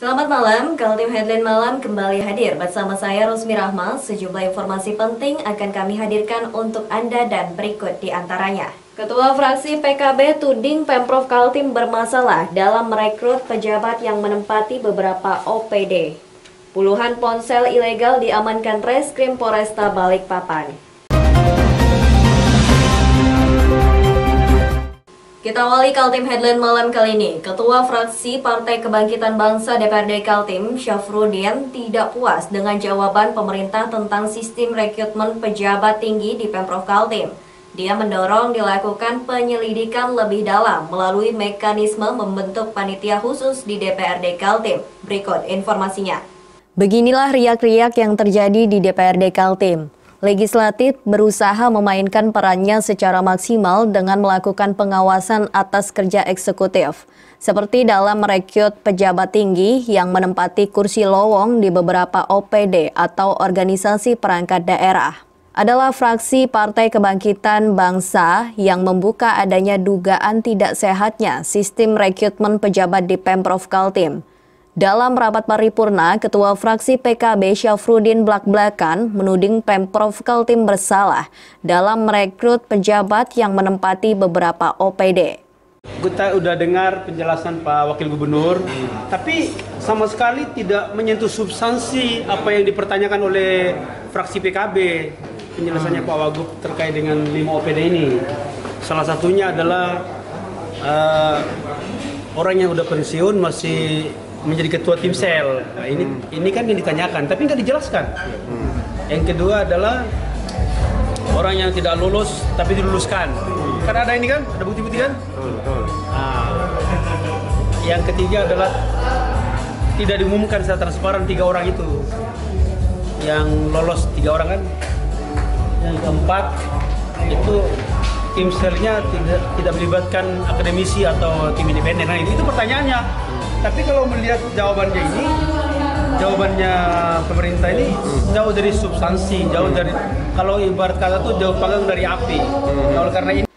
Selamat malam, Kaltim Headline Malam kembali hadir bersama saya Rosmi Rahma. Sejumlah informasi penting akan kami hadirkan untuk Anda dan berikut di antaranya. Ketua fraksi PKB tuding Pemprov Kaltim bermasalah dalam merekrut pejabat yang menempati beberapa OPD. Puluhan ponsel ilegal diamankan Reskrim Polresta Balikpapan. Kita awali Kaltim Headline Malam kali ini. Ketua fraksi Partai Kebangkitan Bangsa DPRD Kaltim, Syafruddin, tidak puas dengan jawaban pemerintah tentang sistem rekrutmen pejabat tinggi di Pemprov Kaltim. Dia mendorong dilakukan penyelidikan lebih dalam melalui mekanisme membentuk panitia khusus di DPRD Kaltim. Berikut informasinya. Beginilah riak-riak yang terjadi di DPRD Kaltim. Legislatif berusaha memainkan perannya secara maksimal dengan melakukan pengawasan atas kerja eksekutif, seperti dalam merekrut pejabat tinggi yang menempati kursi lowong di beberapa OPD atau organisasi perangkat daerah. Adalah fraksi Partai Kebangkitan Bangsa yang membuka adanya dugaan tidak sehatnya sistem rekrutmen pejabat di Pemprov Kaltim. Dalam rapat paripurna, Ketua fraksi PKB Syafruddin belak-belakan menuding Pemprov Kaltim bersalah dalam merekrut pejabat yang menempati beberapa OPD. Kita udah dengar penjelasan Pak Wakil Gubernur, tapi sama sekali tidak menyentuh substansi apa yang dipertanyakan oleh fraksi PKB. Penjelasannya Pak Wagub terkait dengan 5 OPD ini. Salah satunya adalah orang yang udah pensiun masih menjadi ketua tim sel. Nah, ini kan yang ditanyakan, tapi nggak dijelaskan. Yang kedua adalah orang yang tidak lulus tapi diluluskan. Kan ada ini kan, ada bukti-bukti kan? Nah, yang ketiga adalah tidak diumumkan secara transparan 3 orang itu. Yang lolos 3 orang kan? Yang keempat itu tim selnya tidak melibatkan akademisi atau tim independen. Nah, itu pertanyaannya. Tapi kalau melihat jawabannya pemerintah ini jauh dari substansi, jauh dari, kalau ibarat kata tuh jauh panggang dari api. Karena ini.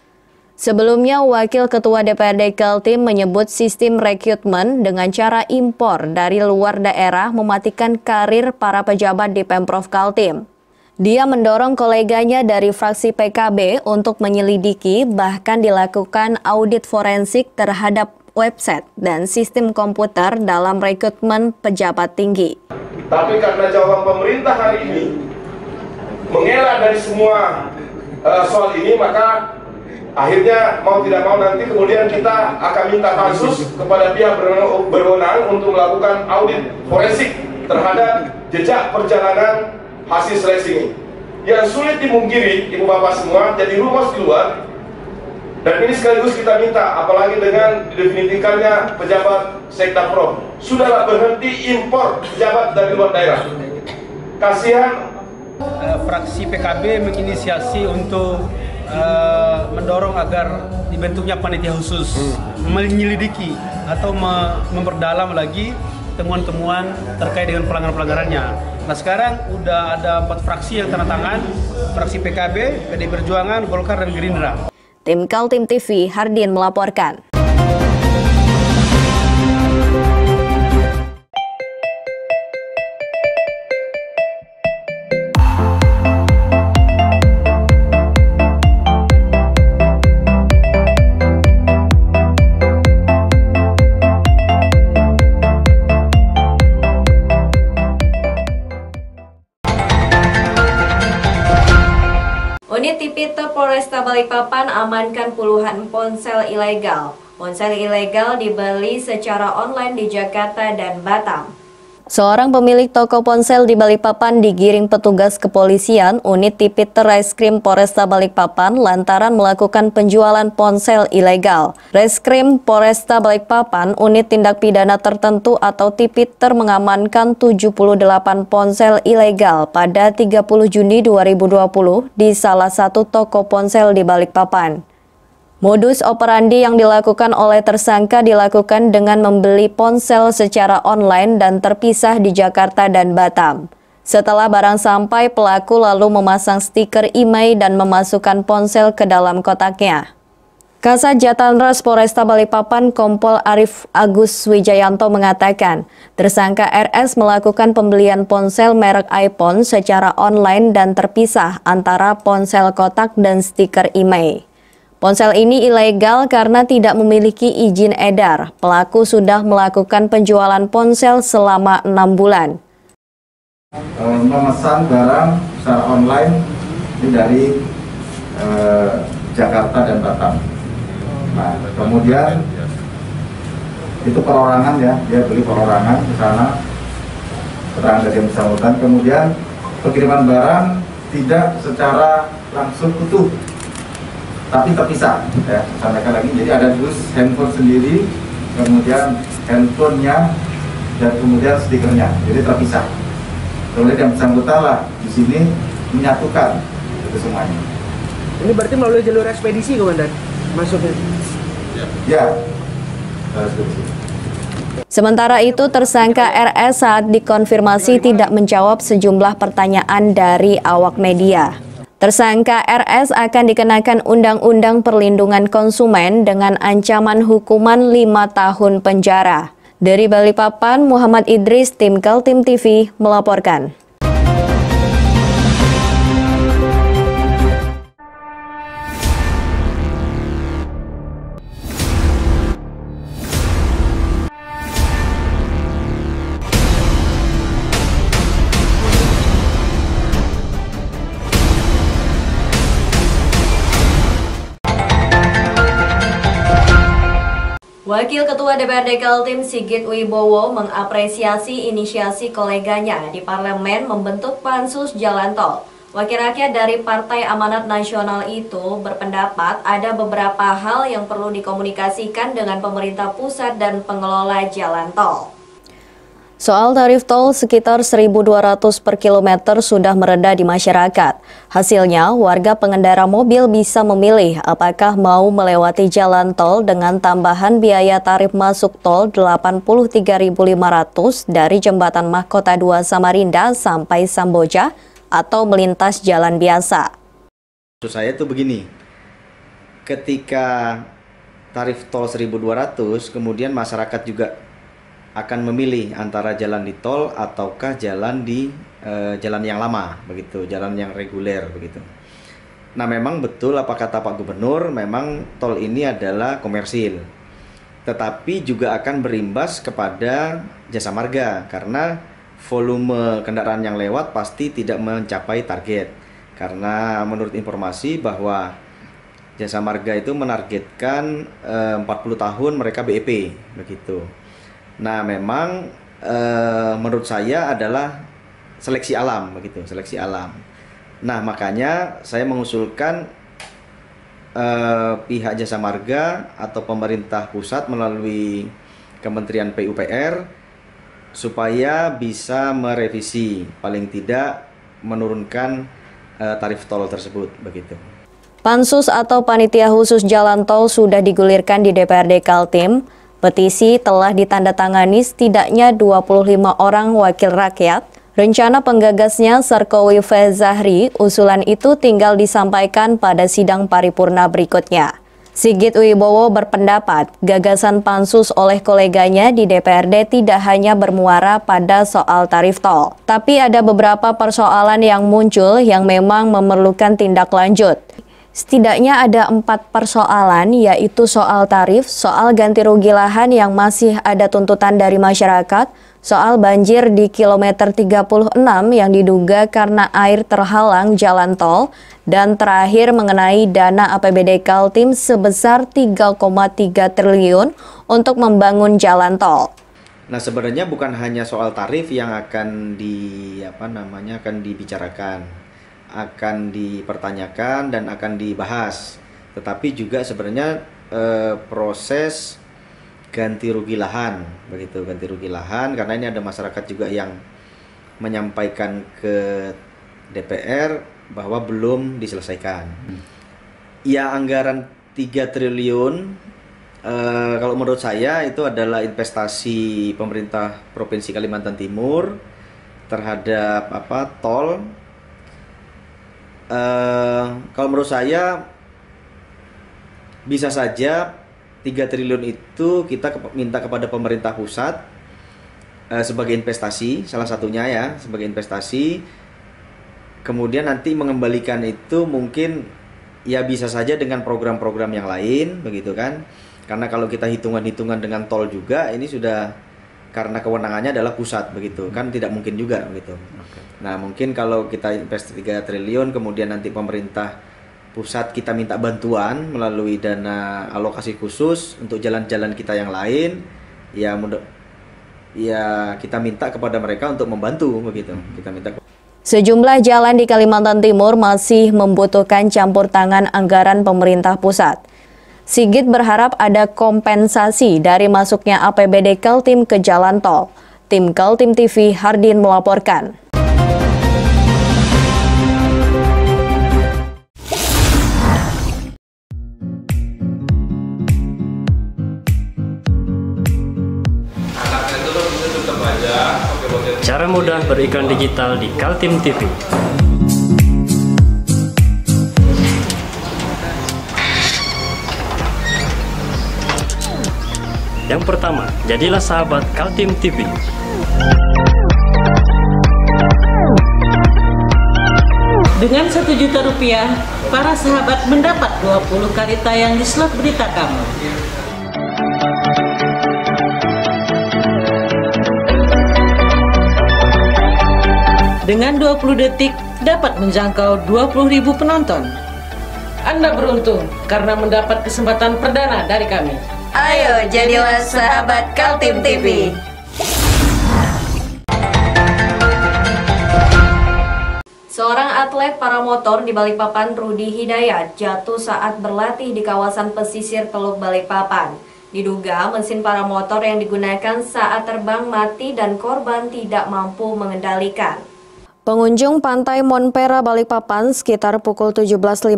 Sebelumnya, Wakil Ketua DPRD Kaltim menyebut sistem rekrutmen dengan cara impor dari luar daerah mematikan karir para pejabat di Pemprov Kaltim. Dia mendorong koleganya dari fraksi PKB untuk menyelidiki, bahkan dilakukan audit forensik terhadap website dan sistem komputer dalam rekrutmen pejabat tinggi. Tapi karena jawaban pemerintah hari ini mengelak dari semua soal ini, maka akhirnya mau tidak mau nanti kemudian kita akan minta pansus kepada pihak berwenang untuk melakukan audit forensik terhadap jejak perjalanan hasil seleksi ini. Yang sulit dimungkiri, ibu bapak semua, jadi rumus di luar. Dan ini sekaligus kita minta, apalagi dengan didefinitikannya pejabat Sekdaprov, sudahlah berhenti impor pejabat dari luar daerah. Kasihan. Fraksi PKB menginisiasi untuk mendorong agar dibentuknya panitia khusus, menyelidiki atau memperdalam lagi temuan-temuan terkait dengan pelanggaran-pelanggarannya. Nah, sekarang udah ada 4 fraksi yang tanda tangan, fraksi PKB, PDI Perjuangan, Golkar, dan Gerindra. Tim Kaltim TV, Hardin melaporkan. Unit Tipiter Polresta Balikpapan amankan puluhan ponsel ilegal. Ponsel ilegal dibeli secara online di Jakarta dan Batam. Seorang pemilik toko ponsel di Balikpapan digiring petugas kepolisian unit Tipiter Reskrim Polresta Balikpapan lantaran melakukan penjualan ponsel ilegal. Reskrim Polresta Balikpapan unit tindak pidana tertentu atau Tipiter mengamankan 78 ponsel ilegal pada 30 Juni 2020 di salah satu toko ponsel di Balikpapan. Modus operandi yang dilakukan oleh tersangka dilakukan dengan membeli ponsel secara online dan terpisah di Jakarta dan Batam. Setelah barang sampai, pelaku lalu memasang stiker IMEI dan memasukkan ponsel ke dalam kotaknya. Kasat Jatanras Polresta Balikpapan Kompol Arif Agus Wijayanto mengatakan, tersangka RS melakukan pembelian ponsel merek iPhone secara online dan terpisah antara ponsel kotak dan stiker IMEI. Ponsel ini ilegal karena tidak memiliki izin edar. Pelaku sudah melakukan penjualan ponsel selama 6 bulan. Memesan barang secara online dari Jakarta dan Batam. Nah, kemudian itu perorangan ya, dia beli perorangan ke sana, keterangan dari yang bersangkutan. Kemudian pengiriman barang tidak secara langsung utuh, tapi terpisah. Ya, sampaikan lagi. Jadi ada dus handphone sendiri, kemudian handphonenya dan kemudian stikernya, jadi terpisah. Kemudian yang bersangkutan lah di sini menyatukan itu semuanya. Ini berarti melalui jalur ekspedisi, Komandan, masuknya? Ya. Sementara itu, tersangka RS saat dikonfirmasi tidak menjawab sejumlah pertanyaan dari awak media. Tersangka RS akan dikenakan Undang-Undang Perlindungan Konsumen dengan ancaman hukuman 5 tahun penjara. Dari Balikpapan, Muhammad Idris, Tim Kaltim TV melaporkan. Wakil Ketua DPRD Kaltim Sigit Wibowo mengapresiasi inisiasi koleganya di parlemen membentuk pansus jalan tol. Wakil rakyat dari Partai Amanat Nasional itu berpendapat ada beberapa hal yang perlu dikomunikasikan dengan pemerintah pusat dan pengelola jalan tol. Soal tarif tol sekitar 1.200 per kilometer sudah mereda di masyarakat. Hasilnya, warga pengendara mobil bisa memilih apakah mau melewati jalan tol dengan tambahan biaya tarif masuk tol Rp83.500 dari Jembatan Mahkota 2 Samarinda sampai Samboja atau melintas jalan biasa. Maksud saya itu begini, ketika tarif tol 1.200, kemudian masyarakat juga akan memilih antara jalan di tol ataukah jalan di jalan yang lama, begitu, jalan yang reguler, begitu. Nah, memang betul apa kata Pak Gubernur, memang tol ini adalah komersil, tetapi juga akan berimbas kepada jasa marga karena volume kendaraan yang lewat pasti tidak mencapai target. Karena menurut informasi bahwa jasa marga itu menargetkan 40 tahun mereka BEP, begitu. Nah, memang menurut saya adalah seleksi alam, begitu, seleksi alam. Nah, makanya saya mengusulkan pihak jasa marga atau pemerintah pusat melalui Kementerian PUPR supaya bisa merevisi, paling tidak menurunkan tarif tol tersebut, begitu. Pansus atau Panitia Khusus Jalan Tol sudah digulirkan di DPRD Kaltim. Petisi telah ditandatangani setidaknya 25 orang wakil rakyat. Rencana penggagasnya Sarkowi Fezahri, usulan itu tinggal disampaikan pada sidang paripurna berikutnya. Sigit Wibowo berpendapat gagasan pansus oleh koleganya di DPRD tidak hanya bermuara pada soal tarif tol, tapi ada beberapa persoalan yang muncul yang memang memerlukan tindak lanjut. Setidaknya ada 4 persoalan, yaitu soal tarif, soal ganti rugi lahan yang masih ada tuntutan dari masyarakat, soal banjir di kilometer 36 yang diduga karena air terhalang jalan tol, dan terakhir mengenai dana APBD Kaltim sebesar 3,3 triliun untuk membangun jalan tol. Nah, sebenarnya bukan hanya soal tarif yang akan akan dibicarakan, akan dipertanyakan dan akan dibahas, tetapi juga sebenarnya proses ganti rugi lahan, begitu, ganti rugi lahan, karena ini ada masyarakat juga yang menyampaikan ke DPR bahwa belum diselesaikan. Ya, anggaran 3 triliun kalau menurut saya itu adalah investasi pemerintah Provinsi Kalimantan Timur terhadap tol. Kalau menurut saya bisa saja 3 triliun itu kita minta kepada pemerintah pusat sebagai investasi, salah satunya ya, sebagai investasi. Kemudian nanti mengembalikan itu mungkin ya bisa saja dengan program-program yang lain, begitu kan? Karena kalau kita hitungan-hitungan dengan tol juga, ini sudah karena kewenangannya adalah pusat, begitu kan, tidak mungkin juga, begitu. Nah mungkin kalau kita invest 3 triliun, kemudian nanti pemerintah pusat kita minta bantuan melalui dana alokasi khusus untuk jalan-jalan kita yang lain, ya kita minta kepada mereka untuk membantu, begitu. Kita minta. Sejumlah jalan di Kalimantan Timur masih membutuhkan campur tangan anggaran pemerintah pusat. Sigit berharap ada kompensasi dari masuknya APBD Kaltim ke jalan tol. Tim Kaltim TV Hardin melaporkan. Cara mudah beriklan digital di Kaltim TV. Yang pertama, jadilah sahabat Kaltim TV. Dengan Rp1.000.000, para sahabat mendapat 20 kali tayang di slot berita kamu. Dengan 20 detik dapat menjangkau 20.000 penonton. Anda beruntung karena mendapat kesempatan perdana dari kami. Ayo jadilah sahabat Kaltim TV. Seorang atlet paramotor di Balikpapan, Rudi Hidayat, jatuh saat berlatih di kawasan pesisir Teluk Balikpapan. Diduga mesin paramotor yang digunakan saat terbang mati dan korban tidak mampu mengendalikan. Pengunjung Pantai Monpera Balikpapan sekitar pukul 17.15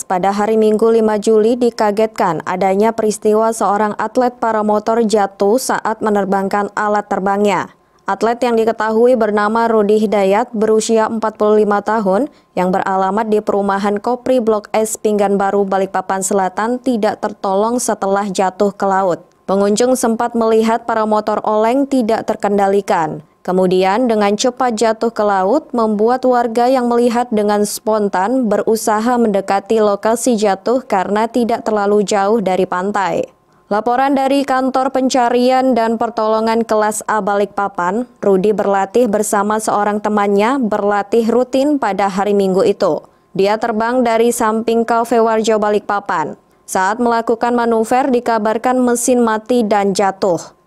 pada hari Minggu 5 Juli dikagetkan adanya peristiwa seorang atlet paramotor jatuh saat menerbangkan alat terbangnya. Atlet yang diketahui bernama Rudi Hidayat berusia 45 tahun yang beralamat di perumahan Kopri Blok S Pinggan Baru Balikpapan Selatan tidak tertolong setelah jatuh ke laut. Pengunjung sempat melihat paramotor oleng tidak terkendalikan. Kemudian dengan cepat jatuh ke laut membuat warga yang melihat dengan spontan berusaha mendekati lokasi jatuh karena tidak terlalu jauh dari pantai. Laporan dari Kantor Pencarian dan Pertolongan Kelas A Balikpapan, Rudi berlatih bersama seorang temannya berlatih rutin pada hari Minggu itu. Dia terbang dari samping Cafe Warjo Balikpapan. Saat melakukan manuver dikabarkan mesin mati dan jatuh.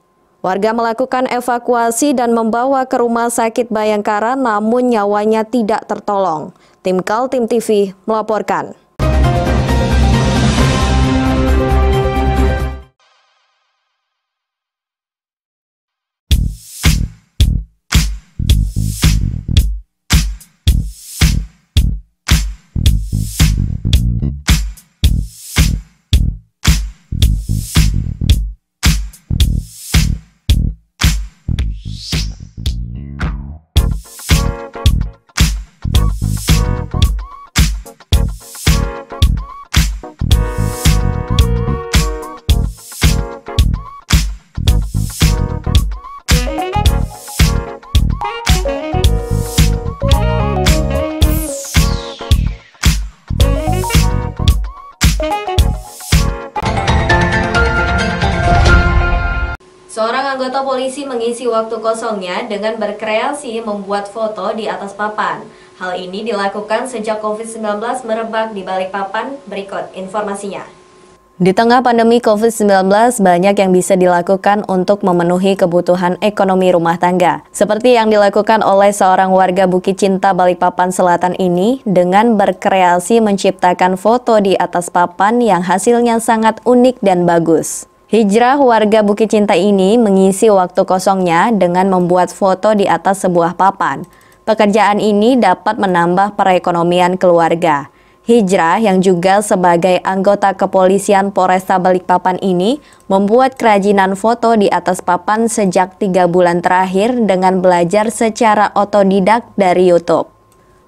Warga melakukan evakuasi dan membawa ke Rumah Sakit Bayangkara namun nyawanya tidak tertolong. Tim Kaltim TV melaporkan. Seorang anggota polisi mengisi waktu kosongnya dengan berkreasi membuat foto di atas papan. Hal ini dilakukan sejak COVID-19 merebak di Balikpapan. Berikut informasinya. Di tengah pandemi COVID-19, banyak yang bisa dilakukan untuk memenuhi kebutuhan ekonomi rumah tangga. Seperti yang dilakukan oleh seorang warga Bukit Cinta Balikpapan Selatan ini dengan berkreasi menciptakan foto di atas papan yang hasilnya sangat unik dan bagus. Hijrah warga Bukit Cinta ini mengisi waktu kosongnya dengan membuat foto di atas sebuah papan. Pekerjaan ini dapat menambah perekonomian keluarga. Hijrah yang juga sebagai anggota kepolisian Polresta Balikpapan ini membuat kerajinan foto di atas papan sejak 3 bulan terakhir dengan belajar secara otodidak dari YouTube.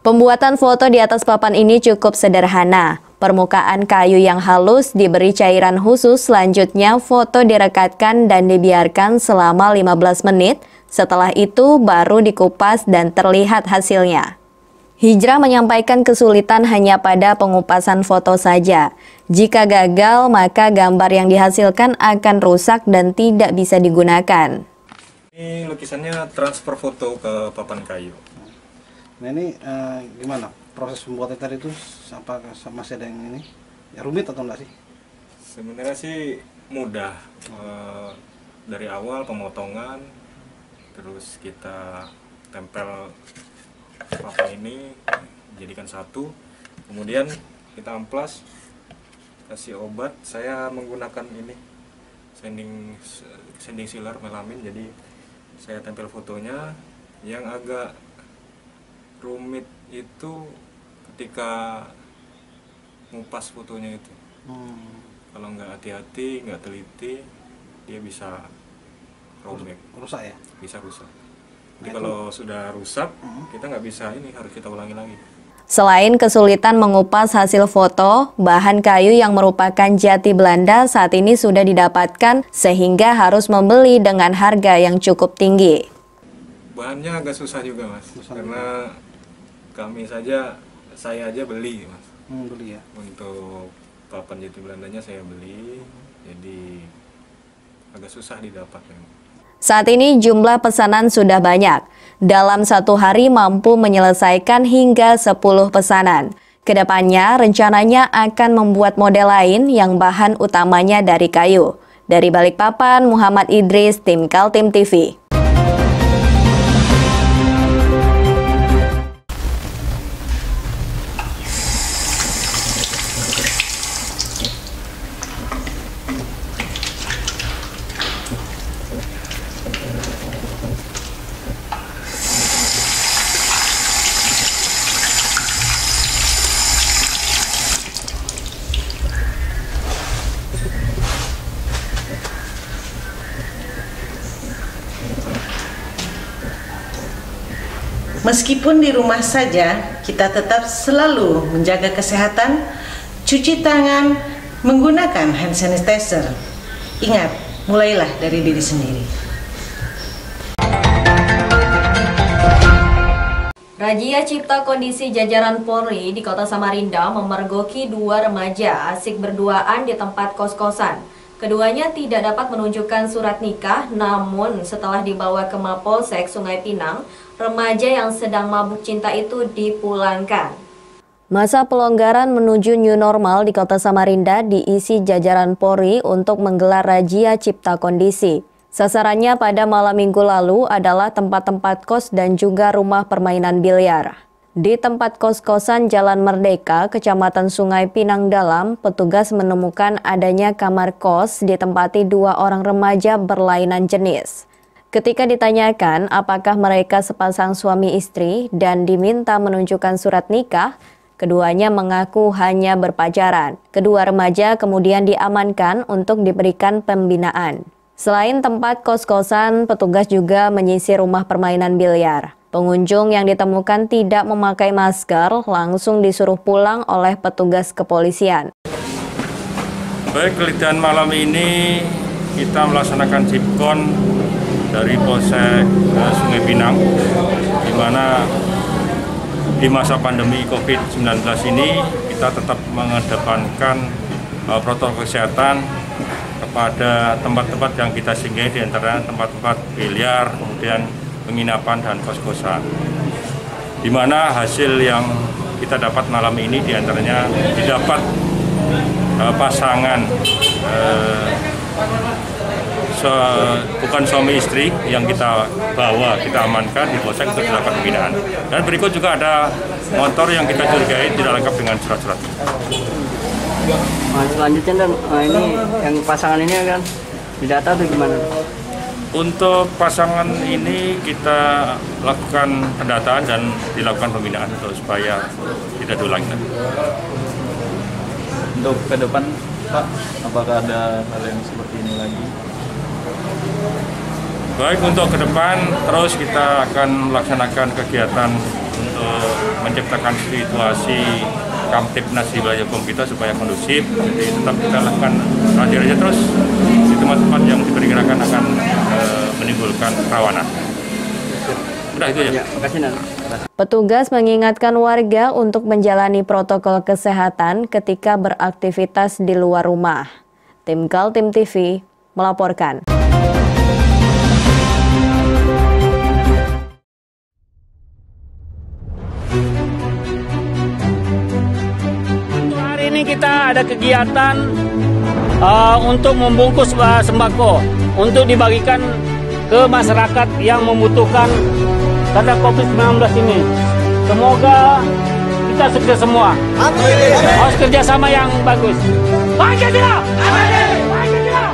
Pembuatan foto di atas papan ini cukup sederhana. Permukaan kayu yang halus diberi cairan khusus, selanjutnya foto direkatkan dan dibiarkan selama 15 menit. Setelah itu baru dikupas dan terlihat hasilnya. Hijrah menyampaikan kesulitan hanya pada pengupasan foto saja. Jika gagal, maka gambar yang dihasilkan akan rusak dan tidak bisa digunakan. Ini lukisannya transfer foto ke papan kayu. Nah ini gimana proses pembuatan tadi itu, masih ada yang ini ya, rumit atau enggak sih? Sebenarnya sih mudah, dari awal pemotongan, terus kita tempel papan ini jadikan satu, kemudian kita amplas, kasih obat. Saya menggunakan ini sanding sealer melamin, jadi saya tempel fotonya. Yang agak rumit itu ketika ngupas fotonya itu. Kalau nggak hati-hati, nggak teliti, dia bisa robek. Rusak ya? Bisa rusak. Jadi kalau sudah rusak, kita nggak bisa, ini harus kita ulangi lagi. Selain kesulitan mengupas hasil foto, bahan kayu yang merupakan jati Belanda saat ini sudah didapatkan sehingga harus membeli dengan harga yang cukup tinggi. Bahannya agak susah juga, Mas, karena saya aja beli, Mas. Beli ya? Untuk papan jati Belandanya saya beli, jadi agak susah didapat. Saat ini jumlah pesanan sudah banyak. Dalam satu hari mampu menyelesaikan hingga 10 pesanan. Kedepannya rencananya akan membuat model lain yang bahan utamanya dari kayu. Dari Balikpapan, Muhammad Idris, tim Kaltim TV. Meskipun di rumah saja, kita tetap selalu menjaga kesehatan, cuci tangan, menggunakan hand sanitizer. Ingat, mulailah dari diri sendiri. Razia Cipta Kondisi jajaran Polri di Kota Samarinda memergoki 2 remaja asik berduaan di tempat kos-kosan. Keduanya tidak dapat menunjukkan surat nikah, namun setelah dibawa ke Mapolsek Sungai Pinang, remaja yang sedang mabuk cinta itu dipulangkan. Masa pelonggaran menuju new normal di Kota Samarinda diisi jajaran Polri untuk menggelar razia Cipta Kondisi. Sasarannya pada malam minggu lalu adalah tempat-tempat kos dan juga rumah permainan biliar. Di tempat kos-kosan Jalan Merdeka, Kecamatan Sungai Pinang Dalam, petugas menemukan adanya kamar kos ditempati 2 orang remaja berlainan jenis. Ketika ditanyakan apakah mereka sepasang suami istri dan diminta menunjukkan surat nikah, keduanya mengaku hanya berpacaran. Kedua remaja kemudian diamankan untuk diberikan pembinaan. Selain tempat kos-kosan, petugas juga menyisir rumah permainan biliar. Pengunjung yang ditemukan tidak memakai masker langsung disuruh pulang oleh petugas kepolisian. Baik, kelitian malam ini kita melaksanakan Cipkon dari Polsek Sungai Pinang, di mana di masa pandemi COVID-19 ini kita tetap mengedepankan protokol kesehatan kepada tempat-tempat yang kita singgahi, di antara tempat-tempat biliar, kemudian penginapan dan kos-kosan. Di mana hasil yang kita dapat malam ini diantaranya didapat pasangan bukan suami istri yang kita bawa, kita amankan di Polsek untuk dilakukan pembinaan. Dan berikut juga ada motor yang kita curigai tidak lengkap dengan surat-surat. Selanjutnya dan ini yang pasangan ini kan didata atau gimana? Untuk pasangan ini kita lakukan pendataan dan dilakukan pembinaan untuk supaya tidak diulangi lagi. Untuk ke depan, Pak, apakah ada hal yang seperti ini lagi? Baik, untuk ke depan terus kita akan melaksanakan kegiatan untuk menciptakan situasi Kamtipnas di wilayah hukum kita supaya kondusif. Jadi tetap kita lakukan aja terus di tempat-tempat yang diperkirakan akan menimbulkan kerawanan. Udah itu ya. Petugas mengingatkan warga untuk menjalani protokol kesehatan ketika beraktivitas di luar rumah. Tim Kaltim TV melaporkan. Hari ini kita ada kegiatan untuk membungkus sembako untuk dibagikan ke masyarakat yang membutuhkan karena COVID-19 ini. Semoga kita sukses semua. Harus kerjasama yang bagus. Pancasila! Pancasila!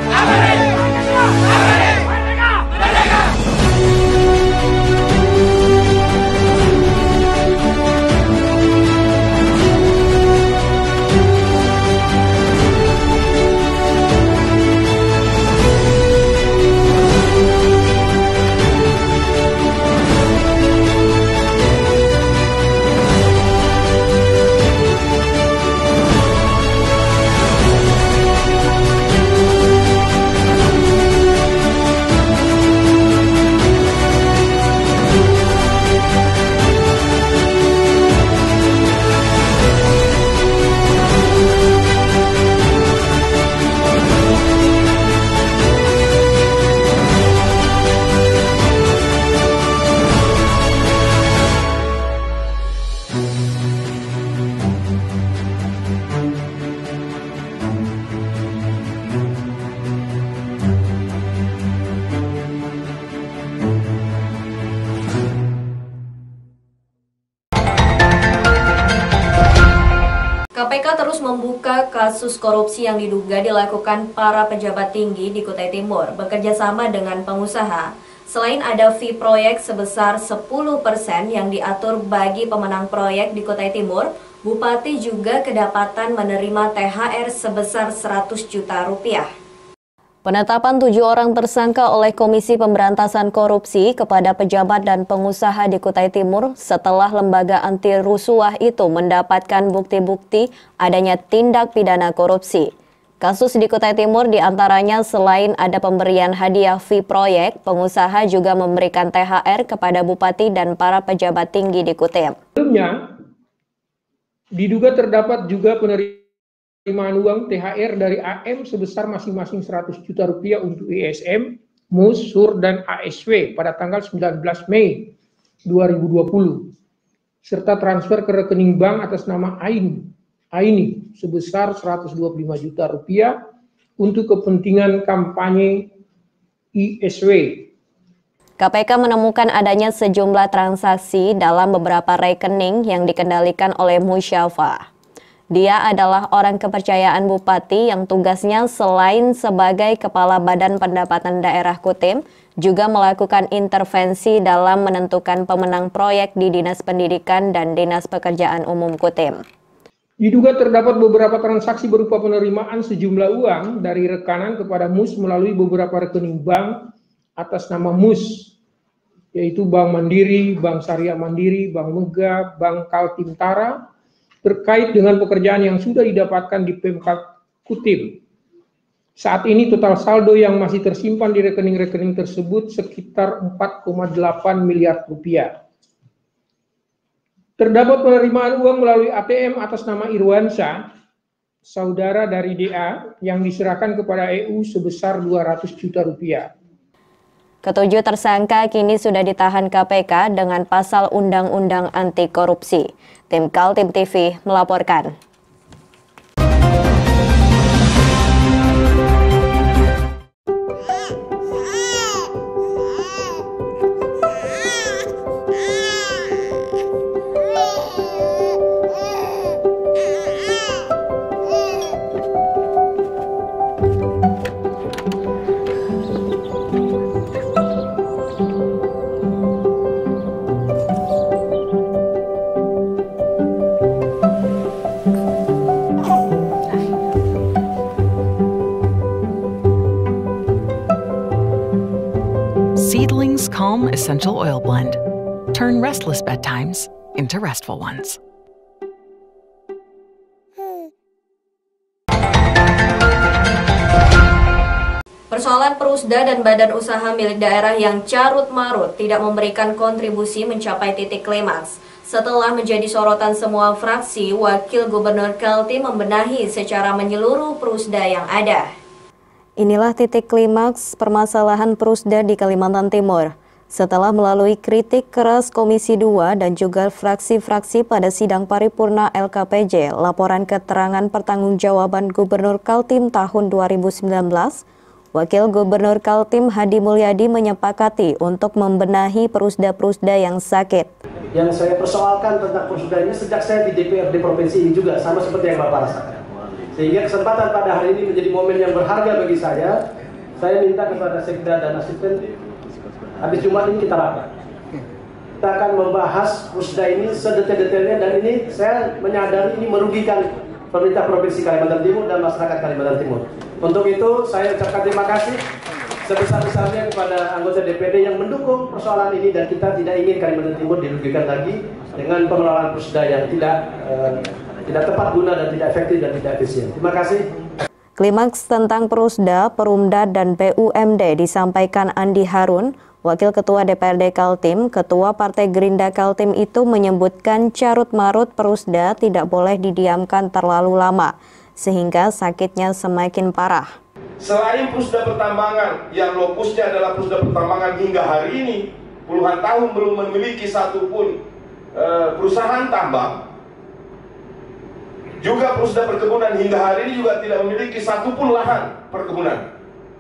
KPK terus membuka kasus korupsi yang diduga dilakukan para pejabat tinggi di Kutai Timur bekerja sama dengan pengusaha. Selain ada fee proyek sebesar 10% yang diatur bagi pemenang proyek di Kutai Timur, Bupati juga kedapatan menerima THR sebesar 100 juta rupiah. Penetapan 7 orang tersangka oleh Komisi Pemberantasan Korupsi kepada pejabat dan pengusaha di Kutai Timur setelah lembaga anti rusuah itu mendapatkan bukti-bukti adanya tindak pidana korupsi. Kasus di Kutai Timur diantaranya selain ada pemberian hadiah fee proyek, pengusaha juga memberikan THR kepada Bupati dan para pejabat tinggi di Kutai. Sebelumnya, diduga terdapat juga penerimaan uang THR dari AM sebesar masing-masing 100 juta rupiah untuk ISM, MUS, SUR, dan ASW pada tanggal 19 Mei 2020, serta transfer ke rekening bank atas nama Aini sebesar 125 juta rupiah untuk kepentingan kampanye ISW. KPK menemukan adanya sejumlah transaksi dalam beberapa rekening yang dikendalikan oleh Musyafa. Dia adalah orang kepercayaan Bupati yang tugasnya selain sebagai Kepala Badan Pendapatan Daerah Kutim, juga melakukan intervensi dalam menentukan pemenang proyek di Dinas Pendidikan dan Dinas Pekerjaan Umum Kutim. Diduga terdapat beberapa transaksi berupa penerimaan sejumlah uang dari rekanan kepada MUS melalui beberapa rekening bank atas nama MUS, yaitu Bank Mandiri, Bank Syariah Mandiri, Bank Mega, Bank Kaltimtara, terkait dengan pekerjaan yang sudah didapatkan di Pemkab Kutim. Saat ini total saldo yang masih tersimpan di rekening-rekening tersebut sekitar 4,8 miliar rupiah. Terdapat penerimaan uang melalui ATM atas nama Irwansyah, saudara dari DA, yang diserahkan kepada EU sebesar 200 juta rupiah. Ketujuh tersangka kini sudah ditahan KPK dengan pasal Undang-Undang Anti Korupsi. Tim Kaltim TV melaporkan. Seedling's Calm Essential Oil Blend. Turn restless bedtimes into restful ones. Persoalan Perusda dan badan usaha milik daerah yang carut-marut tidak memberikan kontribusi mencapai titik klimaks. Setelah menjadi sorotan semua fraksi, Wakil Gubernur Kaltim membenahi secara menyeluruh Perusda yang ada. Inilah titik klimaks permasalahan Perusda di Kalimantan Timur. Setelah melalui kritik keras Komisi 2 dan juga fraksi-fraksi pada sidang paripurna LKPJ, laporan keterangan pertanggungjawaban Gubernur Kaltim tahun 2019, Wakil Gubernur Kaltim Hadi Mulyadi menyepakati untuk membenahi Perusda-Perusda yang sakit. Yang saya persoalkan tentang Perusda ini sejak saya di DPRD Provinsi ini juga sama seperti yang Bapak rasakan. Sehingga kesempatan pada hari ini menjadi momen yang berharga bagi saya. Saya minta kepada Sekda dan Asisten, habis Jumat ini kita rapat. Kita akan membahas Perusda ini sedetail-detailnya, dan ini saya menyadari ini merugikan pemerintah Provinsi Kalimantan Timur dan masyarakat Kalimantan Timur. Untuk itu saya ucapkan terima kasih sebesar-besarnya kepada anggota DPD yang mendukung persoalan ini, dan kita tidak ingin Kalimantan Timur dirugikan lagi dengan pengelolaan Perusda yang tidak tepat guna dan tidak efektif dan tidak efisien. Terima kasih. Klimaks tentang Perusda, Perumda, dan BUMD disampaikan Andi Harun, Wakil Ketua DPRD Kaltim. Ketua Partai Gerindra Kaltim itu menyebutkan carut-marut Perusda tidak boleh didiamkan terlalu lama, sehingga sakitnya semakin parah. Selain Perusda pertambangan yang lokusnya adalah Perusda pertambangan hingga hari ini, puluhan tahun belum memiliki satupun perusahaan tambang, juga Perusda perkebunan hingga hari ini juga tidak memiliki satupun lahan perkebunan.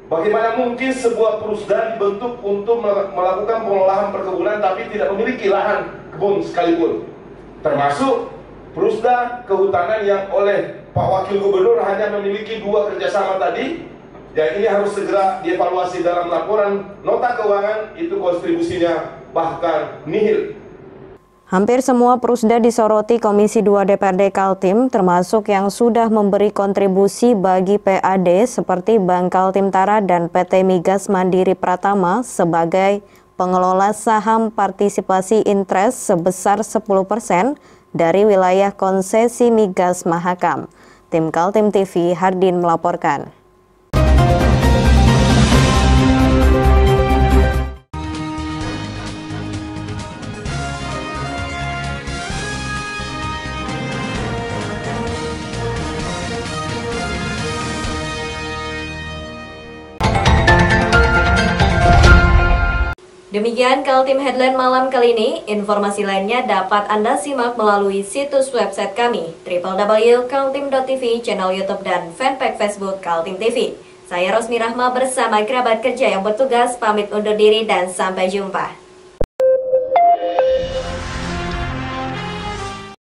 Bagaimana mungkin sebuah Perusda dibentuk untuk melakukan pengolahan perkebunan tapi tidak memiliki lahan kebun sekalipun? Termasuk Perusda kehutanan yang oleh Pak Wakil Gubernur hanya memiliki 2 kerjasama tadi, dan ini harus segera dievaluasi dalam laporan nota keuangan, itu kontribusinya bahkan nihil. Hampir semua Perusda disoroti Komisi 2 DPRD Kaltim, termasuk yang sudah memberi kontribusi bagi PAD seperti Bank Kaltim Tara dan PT Migas Mandiri Pratama sebagai pengelola saham partisipasi interest sebesar 10% dari wilayah konsesi Migas Mahakam. Tim Kaltim TV, Hardin melaporkan. Demikian Kaltim Headline malam kali ini. Informasi lainnya dapat Anda simak melalui situs website kami www.kaltim.tv, channel YouTube dan fanpage Facebook Kaltim TV. Saya Rosmi Rahma bersama kerabat kerja yang bertugas pamit undur diri dan sampai jumpa.